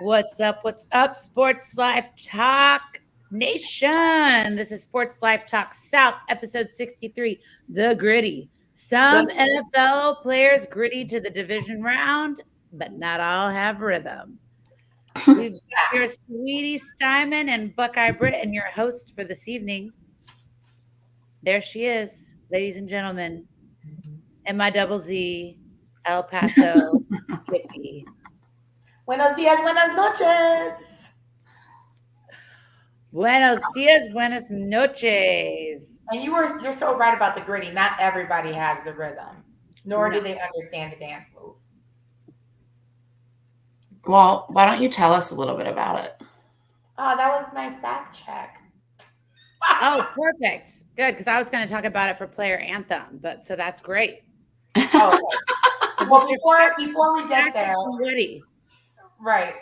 What's up? What's up, Sports Life Talk Nation? This is Sports Life Talk South, episode 63, The Griddy. Some NFL players gritty to the division round, but not all have rhythm. We've got your Suitie, Steinman, and Buckeye Britt, and your host for this evening. There she is, ladies and gentlemen, MIZZ, El Paso, Yippee. Buenos días, buenas noches. Buenos dias, buenas noches. And you're so right about the gritty. Not everybody has the rhythm, nor do they understand the dance move. Well, why don't you tell us a little bit about it? Oh, that was my fact check. Oh, perfect. Good, because I was going to talk about it for player Anthem, but so that's great. Oh, okay. Well, before we get there, right?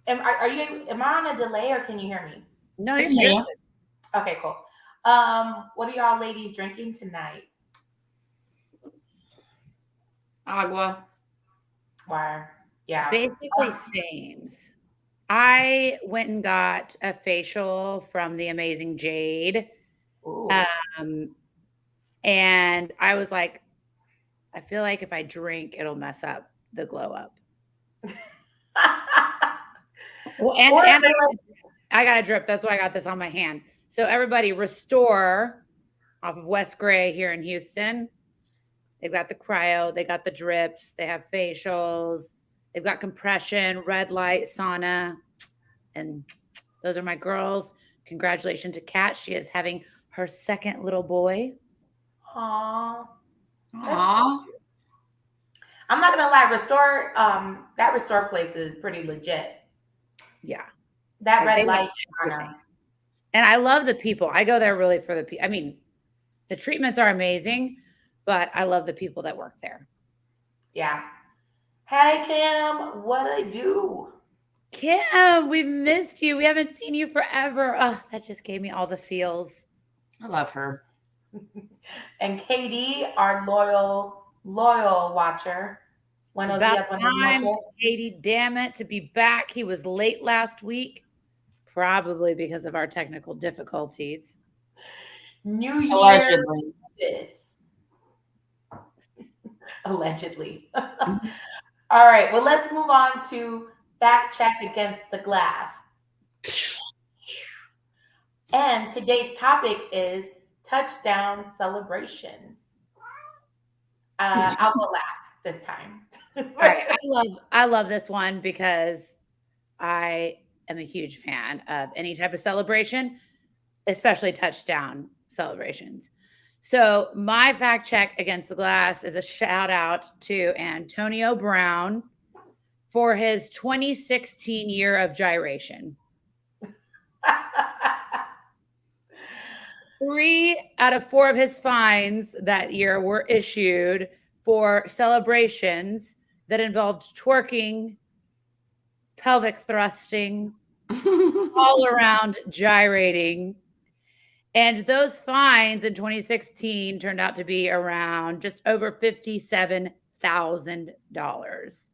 Am I on a delay or can you hear me? No, you're good. Okay, cool. What are y'all ladies drinking tonight? Agua. Why? Yeah. Basically, sames. I went and got a facial from the amazing Jade. Ooh. And I was like, I feel like if I drink, it'll mess up the glow up. Well, and I got a drip. That's why I got this on my hand. So everybody, Restore off of West Gray here in Houston. They've got the cryo. They got the drips. They have facials. They've got compression, red light, sauna. And those are my girls. Congratulations to Kat. She is having her second little boy. Aww. I'm not gonna lie, Restore, that Restore place is pretty legit. Yeah. That red light. And I love the people. I go there really for the people. I mean, the treatments are amazing, but I love the people that work there. Yeah. Hey, Kim, what I do? Kim, we've missed you. We haven't seen you forever. Oh, that just gave me all the feels. I love her. And Katie, our loyal watcher. It's about time, Katie, damn it, to be back. He was late last week, probably because of our technical difficulties. New Year. Allegedly. Allegedly. All right. Well, let's move on to fact check against the glass. And today's topic is touchdown celebrations. I'll go last this time. All right. I love this one because I am a huge fan of any type of celebration, especially touchdown celebrations. So my fact check against the glass is a shout out to Antonio Brown for his 2016 year of gyration. 3 out of 4 of his fines that year were issued for celebrations that involved twerking, pelvic thrusting, all around gyrating. And those fines in 2016 turned out to be around just over $57,000.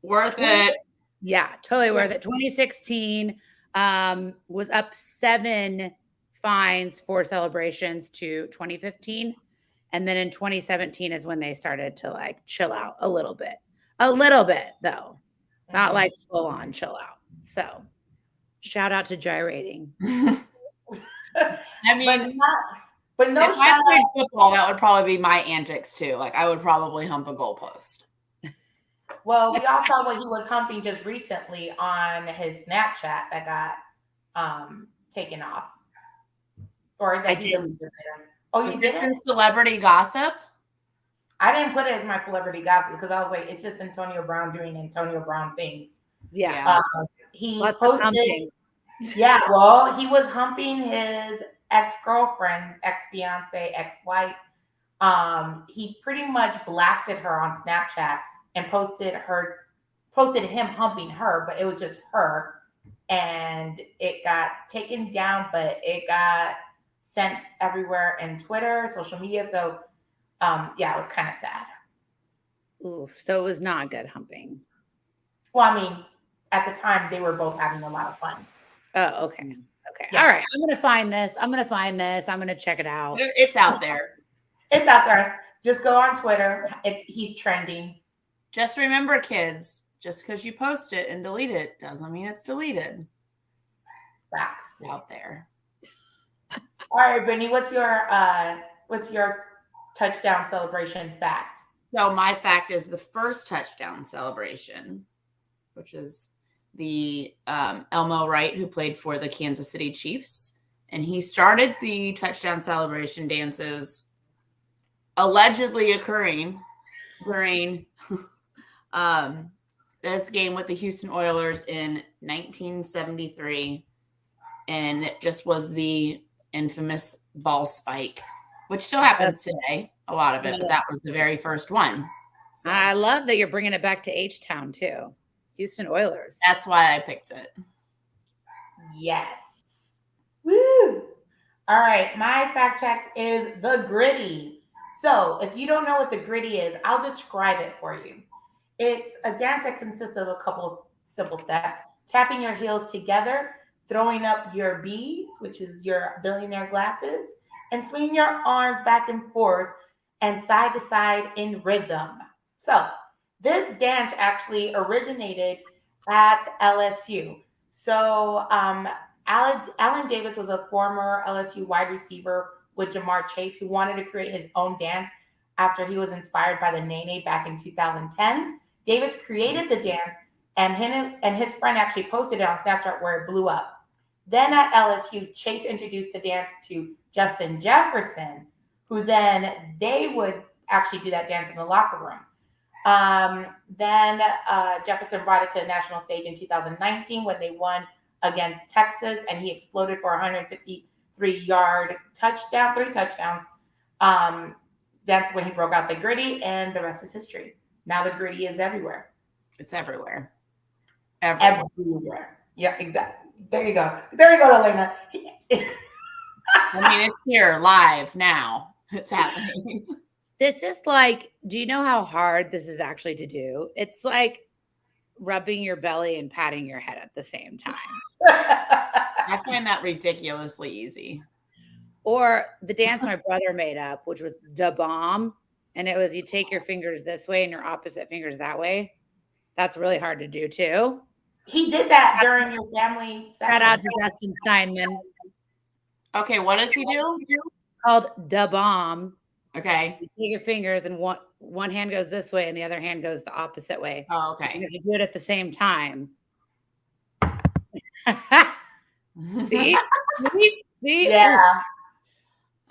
Worth it. Yeah, totally worth it. 2016 was up 7 fines for celebrations to 2015. And then in 2017 is when they started to like chill out a little bit though, not like full on chill out. So shout out to gyrating. I mean, but no if I played football, that would probably be my antics too. Like I would probably hump a goalpost. Well, we all saw what he was humping just recently on his Snapchat that got taken off. Or that he deleted it. Oh, you did in celebrity gossip? I didn't put it as my celebrity gossip because I was like, it's just Antonio Brown doing Antonio Brown things. Yeah. He posted. Yeah, well, he was humping his ex-girlfriend, ex-fiance, ex-wife. He pretty much blasted her on Snapchat and posted him humping her, but it was just her. And it got taken down, but it got sent everywhere in Twitter, social media. So, yeah, it was kind of sad. Oof. So it was not good humping. Well, I mean, at the time they were both having a lot of fun. Oh, okay. Okay. Yeah. All right. I'm going to find this. I'm going to check it out. It's out there. It's out there. Just go on Twitter. He's trending. Just remember, kids, just because you post it and delete it doesn't mean it's deleted. Facts. It's out there. All right, Brittany, what's your touchdown celebration fact? So my fact is the first touchdown celebration, which is the Elmo Wright, who played for the Kansas City Chiefs. And he started the touchdown celebration dances allegedly occurring during this game with the Houston Oilers in 1973. And it just was the infamous ball spike, which still happens today, a lot of it, but that was the very first one. So. I love that you're bringing it back to H-Town too. Houston Oilers. That's why I picked it. Yes. Woo! All right, my fact check is the Griddy. So if you don't know what the Griddy is, I'll describe it for you. It's a dance that consists of a couple simple steps: tapping your heels together, throwing up your B's, which is your billionaire glasses, and swinging your arms back and forth and side to side in rhythm. So this dance actually originated at LSU. So Alan Davis was a former LSU wide receiver with Jamar Chase, who wanted to create his own dance after he was inspired by the Nene back in 2010s. Davis created the dance, and his friend actually posted it on Snapchat where it blew up. Then at LSU, Chase introduced the dance to Justin Jefferson, who then they would actually do that dance in the locker room. Then Jefferson brought it to the national stage in 2019 when they won against Texas, and he exploded for a 163-yard touchdown, 3 touchdowns. That's when he broke out the Griddy, and the rest is history. Now the Griddy is everywhere. It's everywhere. Everywhere. Yeah, exactly. There you go. There you go, Elena. I mean, it's here live now. It's happening. This is like, do you know how hard this is actually to do? It's like rubbing your belly and patting your head at the same time. I find that ridiculously easy. Or the dance my brother made up, which was da bomb. And it was you take your fingers this way and your opposite fingers that way. That's really hard to do too. He did that during your family session. Shout out to Dustin Steinman. Okay, what does he do? Called da bomb. Okay. You take your fingers and one hand goes this way and the other hand goes the opposite way. Oh, okay. And if you do it at the same time. See? Yeah.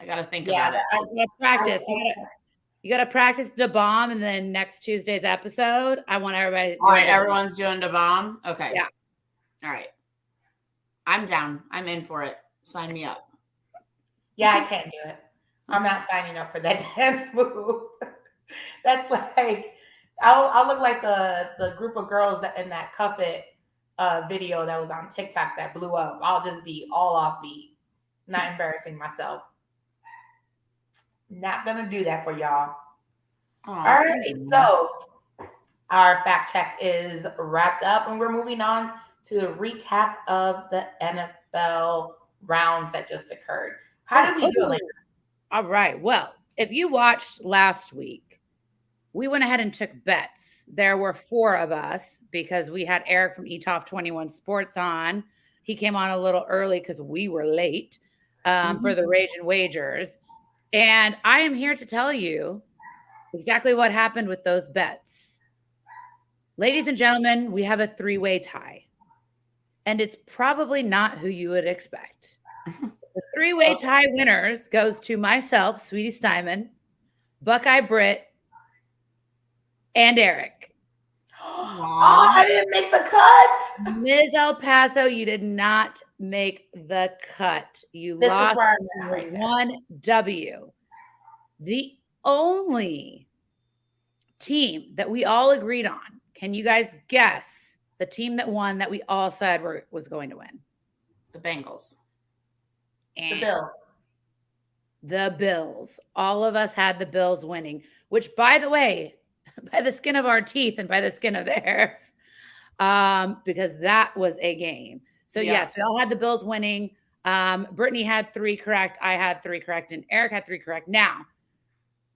I got to think about it. You got to practice. You got to practice da bomb, and then next Tuesday's episode, I want everybody. All right, everyone's doing da bomb. Okay. Yeah. All right. I'm down. I'm in for it. Sign me up. Yeah, I can't do it. I'm not signing up for that dance move. That's like I'll look like the group of girls that in that Cuff It video that was on TikTok that blew up. I'll just be all off beat, not embarrassing myself. Not gonna do that for y'all. All right, so our fact check is wrapped up, and we're moving on to a recap of the NFL rounds that just occurred. How did we do, Lena? All right. Well, if you watched last week, we went ahead and took bets. There were 4 of us because we had Eric from ETOF 21 Sports on. He came on a little early because we were late for the Rage and Wagers. And I am here to tell you exactly what happened with those bets. Ladies and gentlemen, we have a 3-way tie. And it's probably not who you would expect. The 3-way tie winners goes to myself, Suitie Steinman, Buckeye Britt, and Eric. Oh, I didn't make the cut. Ms. El Paso, you did not make the cut. You lost right 1 W. The only team that we all agreed on, can you guys guess the team that won that we all said was going to win? The Bengals. And the Bills. The Bills. All of us had the Bills winning, which, by the way, by the skin of our teeth and by the skin of theirs, because that was a game. So yes, we all had the Bills winning. Brittany had 3 correct. I had 3 correct, and Eric had 3 correct. Now,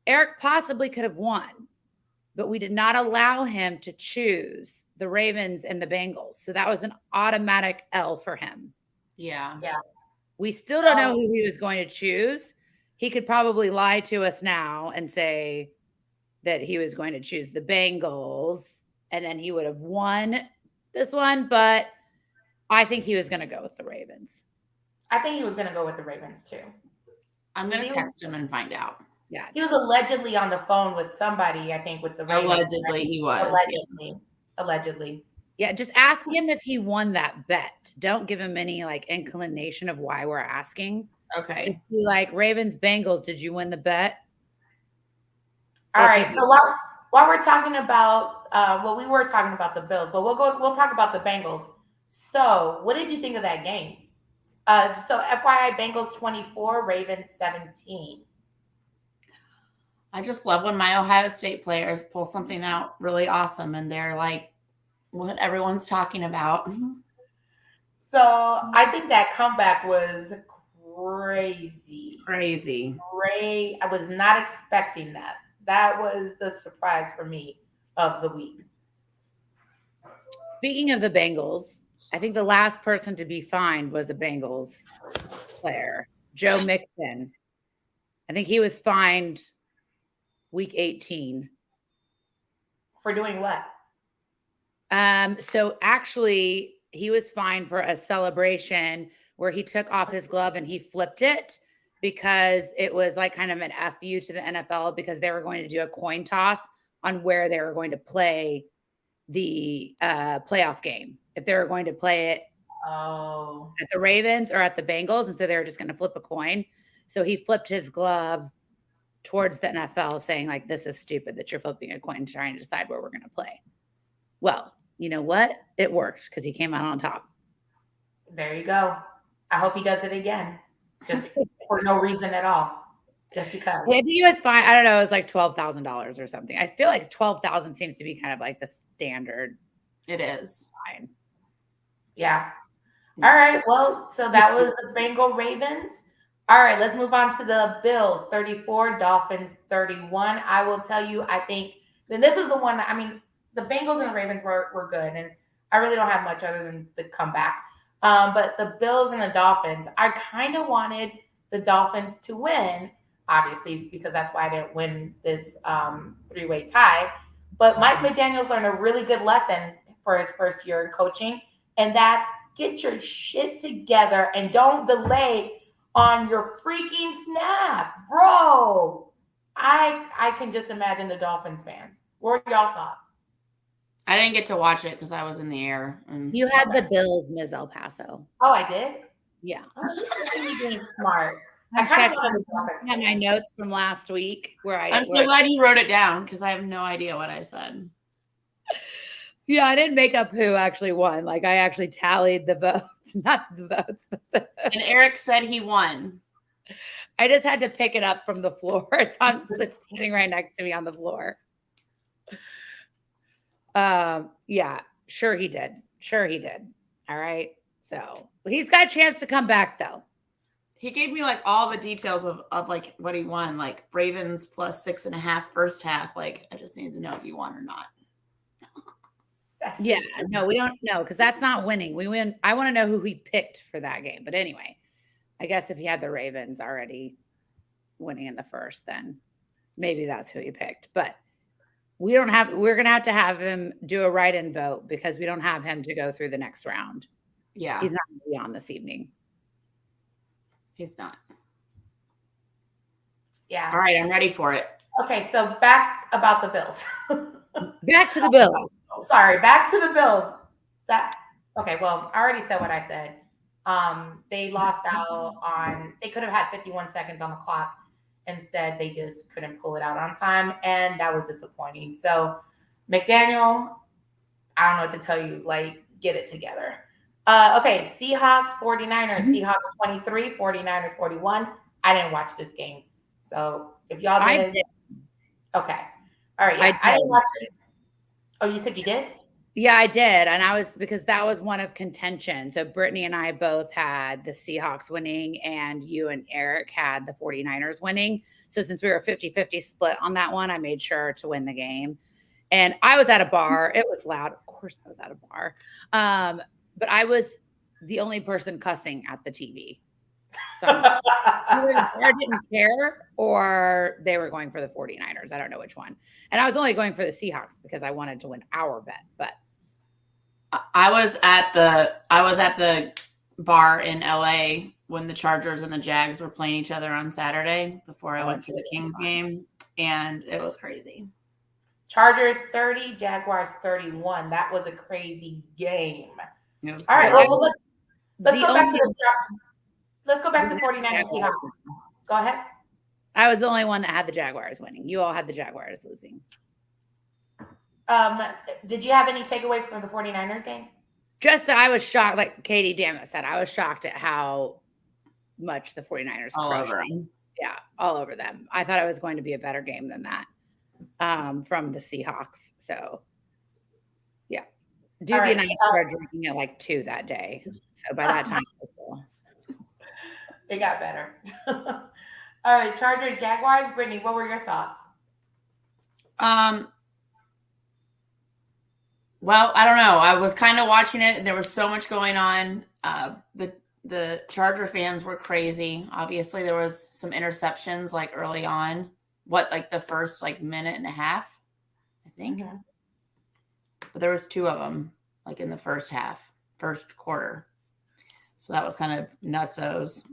Eric possibly could have won, but we did not allow him to choose the Ravens and the Bengals. So that was an automatic L for him. Yeah. We still don't know who he was going to choose. He could probably lie to us now and say that he was going to choose the Bengals, and then he would have won this one, but I think he was going to go with the Ravens. I think he was going to go with the Ravens too. I'm going to text him and find out. Yeah. He was allegedly on the phone with somebody, I think, with the Ravens. Allegedly, he was. Allegedly. Yeah, just ask him if he won that bet. Don't give him any inclination of why we're asking. Okay. Just be like, Ravens, Bengals, did you win the bet? All right. So while we're talking about, we were talking about the Bills, but we'll talk about the Bengals. So what did you think of that game? So FYI, Bengals 24, Ravens 17. I just love when my Ohio State players pull something out really awesome and they're like what everyone's talking about. So I think that comeback was crazy. I was not expecting that. That was the surprise for me of the week. Speaking of the Bengals, I think the last person to be fined was a Bengals player, Joe Mixon. I think he was fined week 18. For doing what? So actually, he was fined for a celebration where he took off his glove and he flipped it because it was like kind of an FU to the NFL because they were going to do a coin toss on where they were going to play the playoff game. If they were going to play it at the Ravens or at the Bengals. And so they were just going to flip a coin. So he flipped his glove towards the NFL saying this is stupid that you're flipping a coin trying to decide where we're going to play. Well, you know what? It worked because he came out on top. There you go. I hope he does it again. Just for no reason at all. Just because. Yeah, I think he was fine. I don't know. It was like $12,000 or something. I feel like 12,000 seems to be kind of like the standard. It is. Fine. Yeah. All right. Well, so that was the Bengal Ravens. All right. Let's move on to the Bills. 34, Dolphins 31. I will tell you, I think, and this is the one, the Bengals and the Ravens were good. And I really don't have much other than the comeback. But the Bills and the Dolphins, I kind of wanted the Dolphins to win, obviously, because that's why I didn't win this 3-way tie. But Mike McDaniels learned a really good lesson for his first year in coaching, and that's get your shit together and don't delay on your freaking snap. Bro, I can just imagine the Dolphins fans. What are y'all thoughts? I didn't get to watch it because I was in the air. You had the Bills, Mizz El Paso. Oh, I did? Yeah. You're being smart. I checked my notes from last week where I'm so glad you wrote it down because I have no idea what I said. Yeah, I didn't make up who actually won. I actually tallied the votes, not the votes. And Eric said he won. I just had to pick it up from the floor. It's sitting right next to me on the floor. Yeah, sure he did. All right. So he's got a chance to come back though. He gave me all the details of what he won, Ravens plus 6.5 first half. I just need to know if he won or not. Yeah, no, we don't know because that's not winning. We win. I want to know who he picked for that game. But anyway, I guess if he had the Ravens already winning in the first, then maybe that's who he picked. But we're going to have him do a write-in vote because we don't have him to go through the next round. Yeah. He's not going to be on this evening. He's not. Yeah. All right. I'm ready for it. Okay. So back about the Bills. Back to the Bills. Sorry. Back to the Bills. Okay. Well, I already said what I said. They lost out they could have had 51 seconds on the clock. Instead, they just couldn't pull it out on time, and that was disappointing. So, McDaniel, I don't know what to tell you. Get it together. Okay, Seahawks, 49ers. Seahawks 23, 49ers 41. I didn't watch this game. So, if y'all did. Okay. All right, yeah. I didn't watch it. Oh, you said you did? Yeah, I did. And because that was one of contention. So Brittany and I both had the Seahawks winning, and you and Eric had the 49ers winning. So since we were 50-50 split on that one, I made sure to win the game. And I was at a bar. It was loud. Of course I was at a bar. But I was the only person cussing at the TV. So either the bar didn't care or they were going for the 49ers. I don't know which one. And I was only going for the Seahawks because I wanted to win our bet. But I was at the bar in LA when the Chargers and the Jags were playing each other on Saturday before I went to the Kings game, and it was crazy. Chargers 30, Jaguars 31. That was a crazy game. It was All right, crazy. well, let's go back to the Let's go back to 49ers Seahawks. Go ahead. I was the only one that had the Jaguars winning. You all had the Jaguars losing. Did you have any takeaways from the 49ers game? Just that I was shocked, like Katie Dammit said, I was shocked at how much the 49ers all crushed over them. Yeah, all over them. I thought it was going to be a better game than that from the Seahawks. So, yeah. Doobie and I started drinking at like 2 that day. So by that time, it got better. All right, Chargers, Jaguars. Brittany, what were your thoughts? Well, I don't know. I was kind of watching it. There was so much going on. The Charger fans were crazy. Obviously, there was some interceptions like early on. Like the first like minute and a half, I think. Mm-hmm. But there was 2 of them like in the first quarter. So that was kind of nutsos.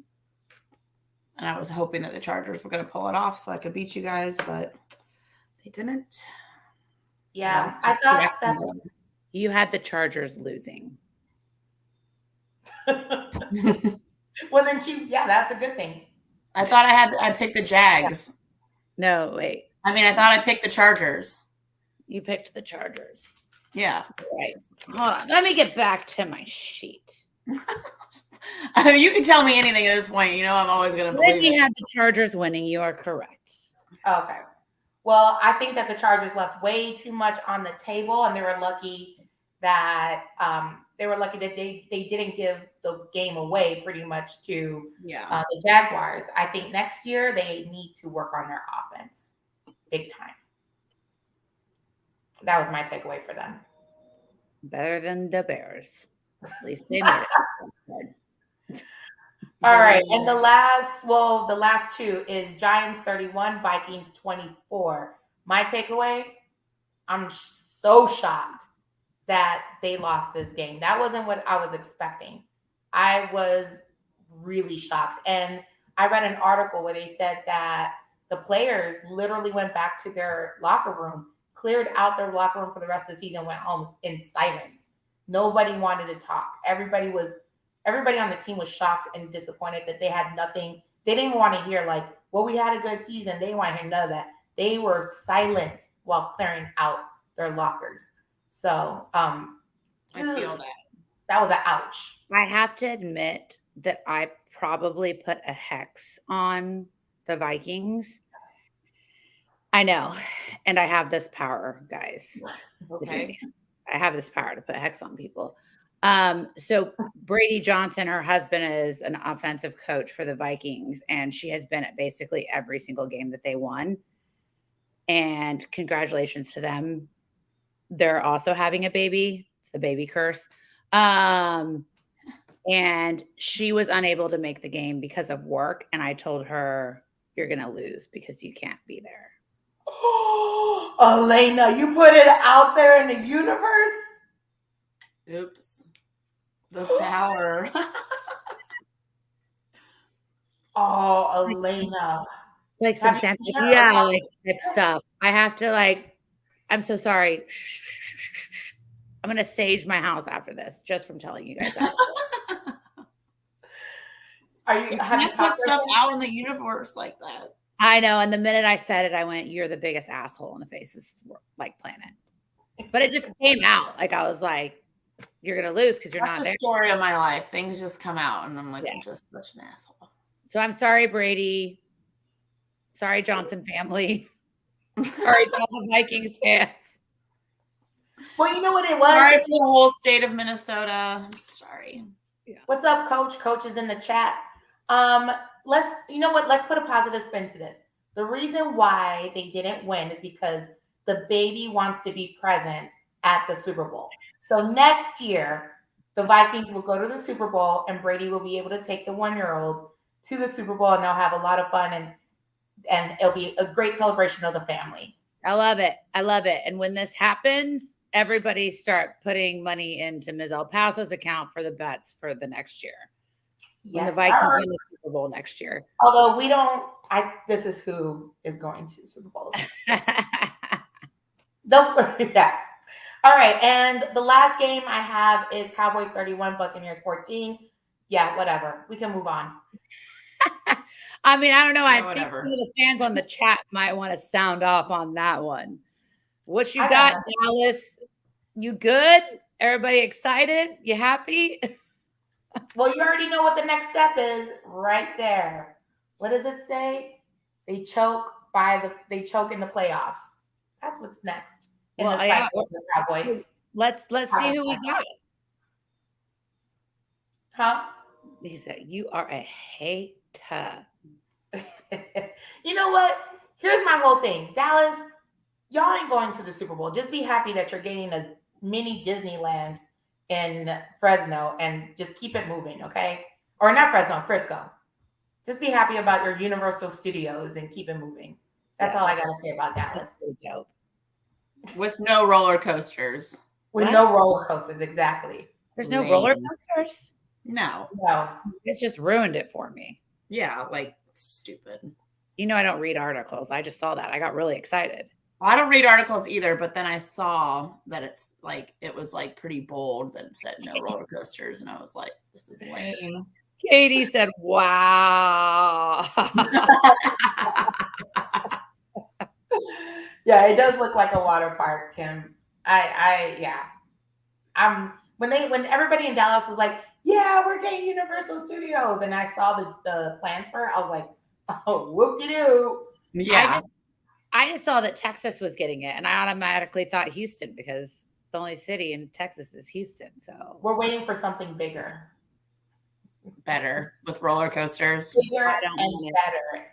And I was hoping that the Chargers were going to pull it off so I could beat you guys, but they didn't. Yeah, I thought that you had the Chargers losing. Well, then that's a good thing. I thought I picked the Jags. No, wait. I mean, I thought I picked the Chargers. You picked the Chargers. Yeah. Right. Hold on. Let me get back to my sheet. I mean, you can tell me anything at this point. You know, I'm always going to believe it. You had the Chargers winning. You are correct. Okay. Well, I think that the Chargers left way too much on the table, and they were lucky that they didn't give the game away pretty much to the Jaguars. I think next year they need to work on their offense big time. That was my takeaway for them. Better than the Bears. At least they made it. All right. And the last 2 is Giants 31, Vikings 24. My takeaway, I'm so shocked that they lost this game. That wasn't what I was expecting. I was really shocked. And I read an article where they said that the players literally went back to their locker room, cleared out their locker room for the rest of the season, went home in silence. Nobody wanted to talk. Everybody on the team was shocked and disappointed that they had nothing. They didn't even want to hear like, well, we had a good season. They didn't want to hear none of that. They were silent while clearing out their lockers. So I feel that was an ouch. I have to admit that I probably put a hex on the Vikings. I know. And I have this power, guys. Okay. I have this power to put hex on people. So Brady Johnson, her husband, is an offensive coach for the Vikings, and she has been at basically every single game that they won. And congratulations to them. They're also having a baby. It's the baby curse. And she was unable to make the game because of work. And I told her, you're going to lose because you can't be there. Oh, Elena, you put it out there in the universe? Oops. The power. Oh, Elena. Like some type stuff. I have to I'm so sorry. I'm going to sage my house after this just from telling you guys that. You can't put stuff out in the universe like that. I know. And the minute I said it, I went, you're the biggest asshole on the face of this planet. But it just came out. Like, I was like, you're going to lose because you're not there. That's the story of my life. Things just come out. And I'm like, I'm just such an asshole. So I'm sorry, Brady. Sorry, Johnson family. Sorry, Johnson Vikings fans. Well, you know what it was? Sorry for the whole state of Minnesota. I'm sorry. Yeah. What's up, Coach? Coach is in the chat. You know what? Let's put a positive spin to this. The reason why they didn't win is because the baby wants to be present at the Super Bowl. So next year, the Vikings will go to the Super Bowl and Brady will be able to take the 1-year-old to the Super Bowl and they'll have a lot of fun and it'll be a great celebration of the family. I love it. I love it. And when this happens, everybody start putting money into Ms. El Paso's account for the bets for the next year. When the Vikings win the Super Bowl next year. Although we don't, this is who is going to the Super Bowl next year. Yeah. All right. And the last game I have is Cowboys 31, Buccaneers 14. Yeah, whatever. We can move on. I mean, I don't know. I think some of the fans on the chat might want to sound off on that one. What you got, Dallas? You good? Everybody excited? You happy? Well, you already know what the next step is right there. What does it say? They choke in the playoffs. That's what's next. In the fight with the Cowboys. Let's see who we got. Huh? He said, "You are a hater." You know what? Here's my whole thing. Dallas, y'all ain't going to the Super Bowl. Just be happy that you're getting a mini Disneyland in Fresno and just keep it moving, okay? Or not Fresno, Frisco. Just be happy about your Universal Studios and keep it moving. That's all I got to say about Dallas. That's so dope. With no roller coasters. With no roller coasters, exactly. There's no roller coasters? No. It's just ruined it for me. Yeah, like stupid. You know, I don't read articles. I just saw that. I got really excited. Well, I don't read articles either, but then I saw that it was pretty bold that it said no roller coasters. And I was like, this is lame. Katie said, wow. Yeah, it does look like a water park, Kim. When everybody in Dallas was like, yeah, we're getting Universal Studios. And I saw the plans for it. I was like, oh, whoop-de-doo. Yeah. I just saw that Texas was getting it. And I automatically thought Houston because the only city in Texas is Houston. So we're waiting for something bigger. Better with roller coasters. Bigger and better.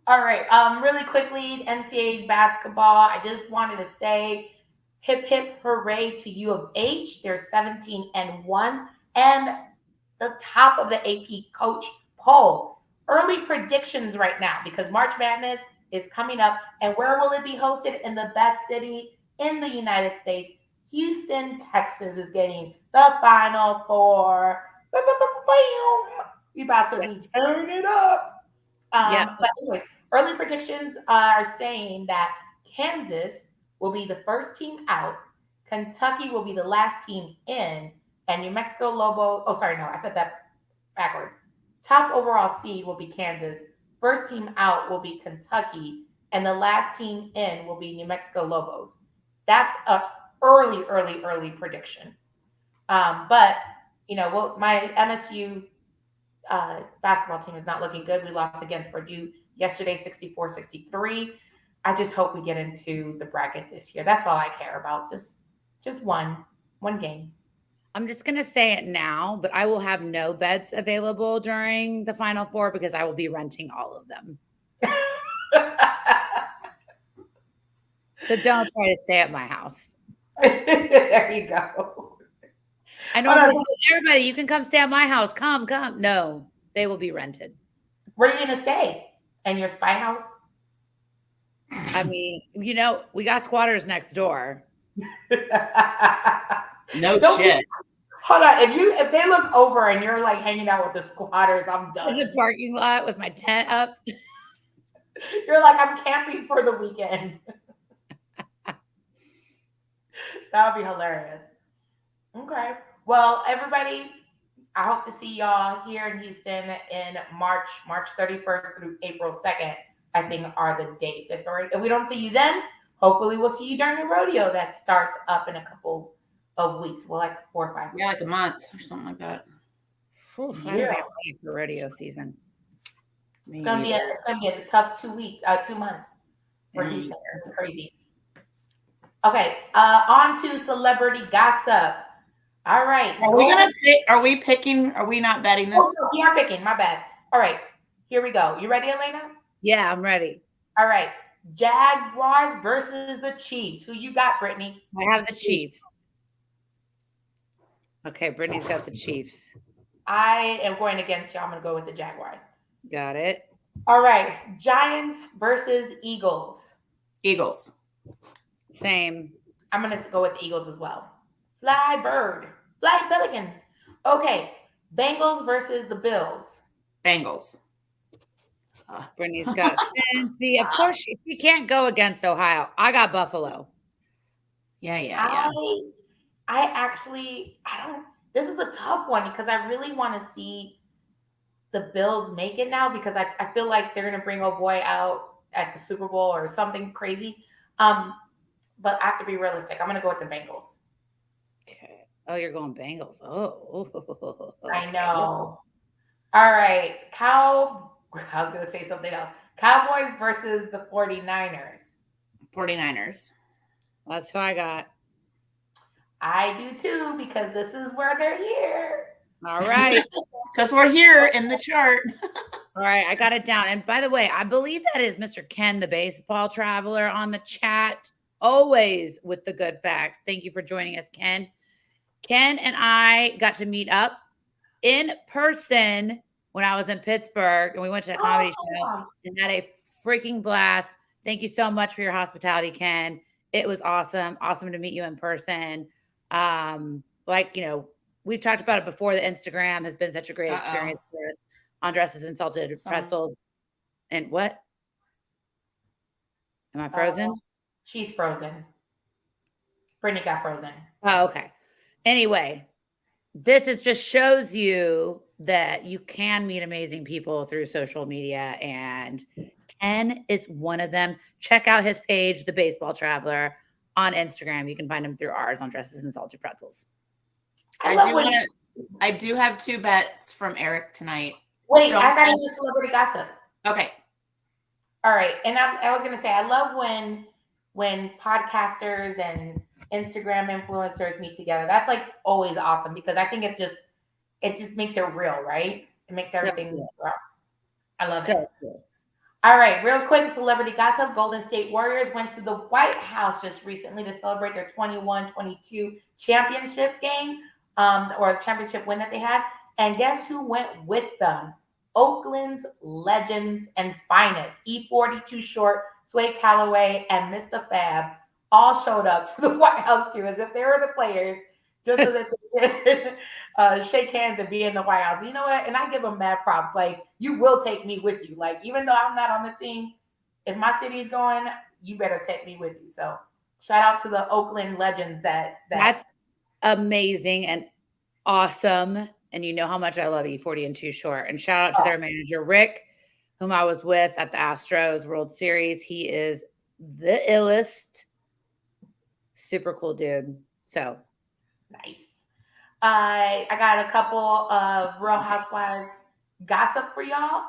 All right. Really quickly, NCAA basketball. I just wanted to say hip, hip, hooray to U of H. They're 17-1 and the top of the AP coach poll. Early predictions right now because March Madness is coming up. And where will it be hosted? In the best city in the United States. Houston, Texas is getting the Final Four. We about to be turn it up. But anyways, early predictions are saying that Kansas will be the first team out. Kentucky will be the last team in. And New Mexico Lobo. Oh, sorry, no, I said that backwards. Top overall seed will be Kansas. First team out will be Kentucky. And the last team in will be New Mexico Lobos. That's a early prediction. But, my MSU basketball team is not looking good. We lost against Purdue yesterday, 64-63. I just hope we get into the bracket this year. That's all I care about. Just one game. I'm just going to say it now, but I will have no beds available during the Final Four because I will be renting all of them. So don't try to stay at my house. There you go. I know everybody, you can come stay at my house. Come. No, they will be rented. Where are you going to stay? In your spy house? I mean, we got squatters next door. No shit. Hold on. If they look over and you're like hanging out with the squatters, I'm done. In the parking lot with my tent up. You're like, I'm camping for the weekend. That would be hilarious. Okay. Well, everybody, I hope to see y'all here in Houston in March 31st through April 2nd, I think are the dates. If we don't see you then, hopefully we'll see you during the rodeo that starts up in a couple of weeks. Well, like 4 or 5 weeks. Yeah, like a month or something like that. I'm ready for rodeo season. It's gonna be a tough 2 months for Houston. Crazy. Okay, on to celebrity gossip. All right. Are we picking? Are we not betting this? Oh, no, we are picking. My bad. All right, here we go. You ready, Elena? Yeah, I'm ready. All right. Jaguars versus the Chiefs. Who you got, Brittany? I have the Chiefs. Okay, Brittany's got the Chiefs. I am going against you. I'm going to go with the Jaguars. Got it. All right. Giants versus Eagles. Eagles. Same. I'm going to go with the Eagles as well. Fly bird. Fly Pelicans. Okay. Bengals versus the Bills. Bengals. Brittany's got Cincy. Of course, she can't go against Ohio. I got Buffalo. Yeah. This is a tough one because I really want to see the Bills make it now because I feel like they're going to bring old boy out at the Super Bowl or something crazy. But I have to be realistic. I'm going to go with the Bengals. Okay. Oh, you're going Bengals. Oh. Okay. I know. All right. I was going to say something else. Cowboys versus the 49ers. 49ers. That's who I got. I do too because this is where they're here. All right. Because we're here in the chart. All right. I got it down. And by the way, I believe that is Mr. Ken, the baseball traveler, on the chat. Always with the good facts. Thank you for joining us, Ken. Ken and I got to meet up in person when I was in Pittsburgh, and we went to a comedy show and had a freaking blast. Thank you so much for your hospitality, Ken. It was awesome. Awesome to meet you in person. We've talked about it before. The Instagram has been such a great experience for us. Andres is insulted pretzels. And what? Am I frozen? She's frozen. Brittany got frozen. Oh, okay. Anyway, this just shows you that you can meet amazing people through social media, and Ken is one of them. Check out his page, The Baseball Traveler, on Instagram. You can find him through ours on Dresses and Salted Pretzels. I do have 2 bets from Eric tonight. Wait, I got to do celebrity gossip. Okay. All right. And I was going to say, I love when podcasters and Instagram influencers meet together. That's like always awesome because I think it just makes it real, right? It makes everything real. I love it. Cool. All right, real quick, celebrity gossip. Golden State Warriors went to the White House just recently to celebrate their 21-22 championship game, or championship win that they had. And guess who went with them? Oakland's legends and finest, E42 Short, Sway Calloway, and Mr. Fab all showed up to the White House too, as if they were the players, just so that they could shake hands and be in the White House. You know what? And I give them mad props. Like, you will take me with you. Like, even though I'm not on the team, if my city's going, you better take me with you. So shout out to the Oakland legends. That's amazing and awesome. And you know how much I love E40 and Too Short. And shout out to their manager, Rick, whom I was with at the Astros World Series. He is the illest. Super cool dude. So nice. I got a couple of Real Housewives gossip for y'all.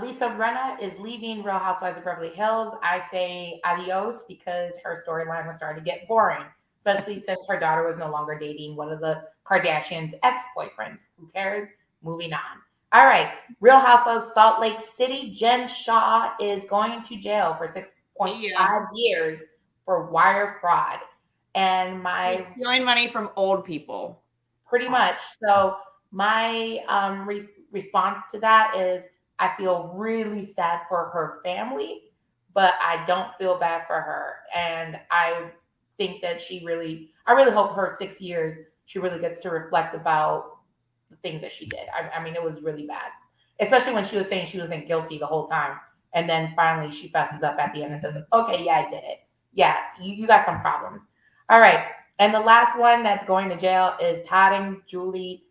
Lisa Rinna is leaving Real Housewives of Beverly Hills. I say adios because her storyline was starting to get boring, especially since her daughter was no longer dating one of the Kardashians' ex-boyfriends. Who cares? Moving on. All right. Real Housewives Salt Lake City. Jen Shaw is going to jail for 6.5 years for wire fraud. And She's stealing money from old people. Pretty much. So my response to that is I feel really sad for her family, but I don't feel bad for her. And I think that I really hope her 6 years, she really gets to reflect about the things that she did. I mean, it was really bad, especially when she was saying she wasn't guilty the whole time. And then finally she fesses up at the end and says, okay, yeah, I did it. Yeah, you got some problems. All right. And the last one that's going to jail is Todd and Julie.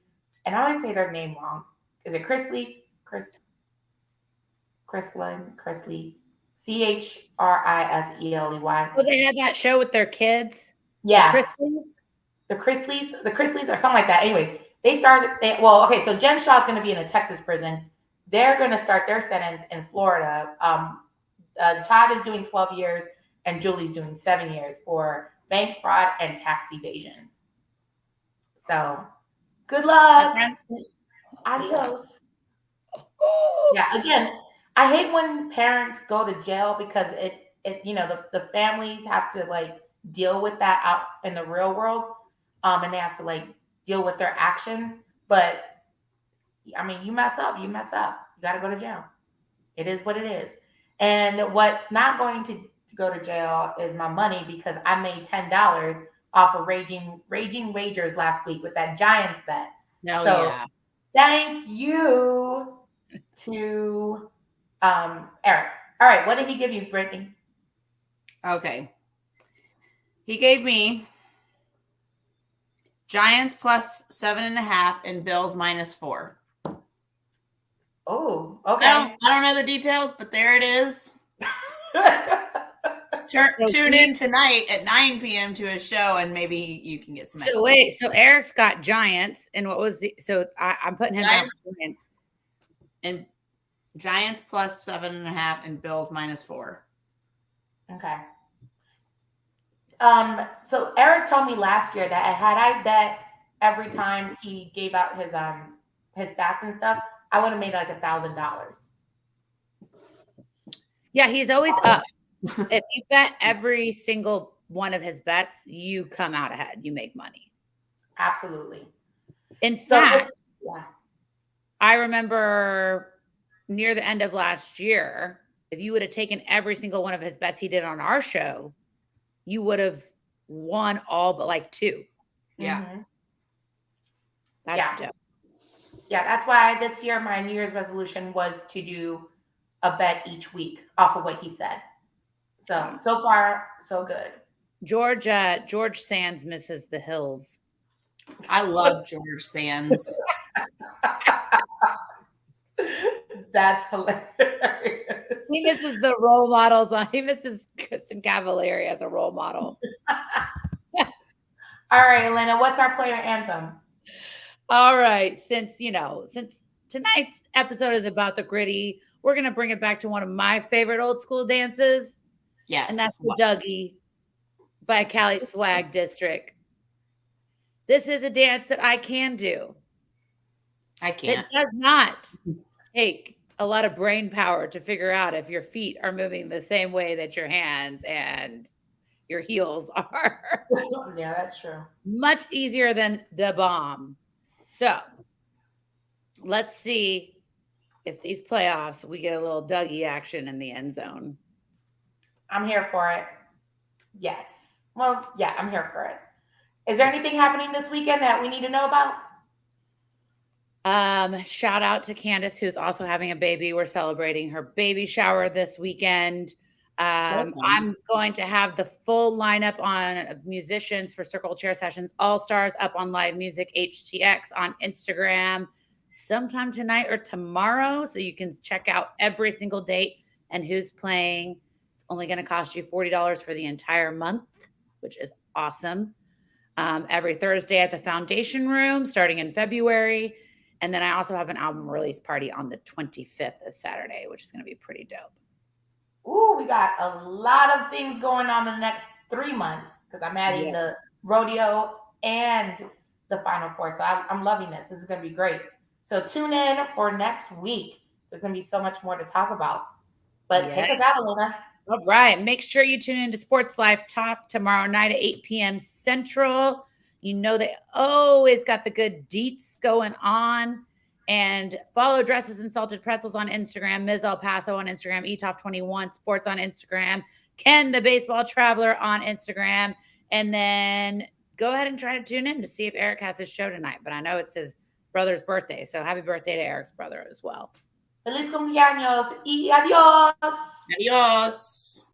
And I always say their name wrong. Is it Chrisley? Chrisley. Chrisley. Oh, they had that show with their kids? Yeah. The Chrisleys or something like that. Anyways, so Jen Shaw is going to be in a Texas prison. They're going to start their sentence in Florida. Todd is doing 12 years and Julie's doing 7 years for bank fraud, and tax evasion. So, good luck. Adios. Yeah, again, I hate when parents go to jail because it the families have to like deal with that out in the real world, and they have to like deal with their actions. But I mean, you mess up. You got to go to jail. It is what it is. And what's not going to go to jail is my money, because I made $10 off of raging wagers last week with that Giants bet. Thank you to Eric. All right, what did he give you, Brittany? Okay. He gave me Giants plus 7.5 and Bills -4. Oh, okay. I don't know the details, but there it is. Tune in tonight at 9 p.m. to a show, and maybe you can get some. So wait, so Eric's got Giants, and what was the? So I'm putting him down for Giants. And Giants plus 7.5 and Bills -4. Okay. So Eric told me last year that had I bet every time he gave out his stats and stuff, I would have made like $1,000. Yeah, he's always up. If you bet every single one of his bets, you come out ahead. You make money. Absolutely. In fact, I remember near the end of last year, if you would have taken every single one of his bets he did on our show, you would have won all but like 2. Yeah. Mm-hmm. That's dope. Yeah, that's why this year my New Year's resolution was to do a bet each week off of what he said. So far, so good. George Sands misses the hills. I love George Sands. That's hilarious. He misses the role models. He misses Kristen Cavallari as a role model. All right, Elena, what's our player anthem? All right. Since tonight's episode is about the Griddy, we're going to bring it back to one of my favorite old school dances. Yes. And that's the Dougie by Cali Swag District. This is a dance that I can do. I can't. It does not take a lot of brain power to figure out if your feet are moving the same way that your hands and your heels are. Yeah, that's true. Much easier than the bomb. So let's see if these playoffs, we get a little Dougie action in the end zone. I'm here for it. Yes. Well, yeah, I'm here for it. Is there anything happening this weekend that we need to know about? Shout out to Candace, who's also having a baby. We're celebrating her baby shower this weekend. I'm going to have the full lineup on musicians for Circle Chair Sessions All-Stars up on Live Music HTX on Instagram sometime tonight or tomorrow. So you can check out every single date and who's playing. It's only going to cost you $40 for the entire month, which is awesome. Every Thursday at the Foundation Room starting in February. And then I also have an album release party on the 25th of Saturday, which is going to be pretty dope. Ooh, we got a lot of things going on in the next 3 months because I'm adding the rodeo and the Final Four. So I'm loving this. This is going to be great. So tune in for next week. There's going to be so much more to talk about. But take us out, Alina. All right. Make sure you tune in to Sports Life Talk tomorrow night at 8 p.m. Central. You know they always got the good deets going on. And follow Dresses and Salted Pretzels on Instagram, Mizz El Paso on Instagram, Etoff21 Sports on Instagram, Ken the Baseball Traveler on Instagram. And then go ahead and try to tune in to see if Eric has his show tonight. But I know it's his brother's birthday. So happy birthday to Eric's brother as well. Feliz cumpleaños y adiós. Adiós.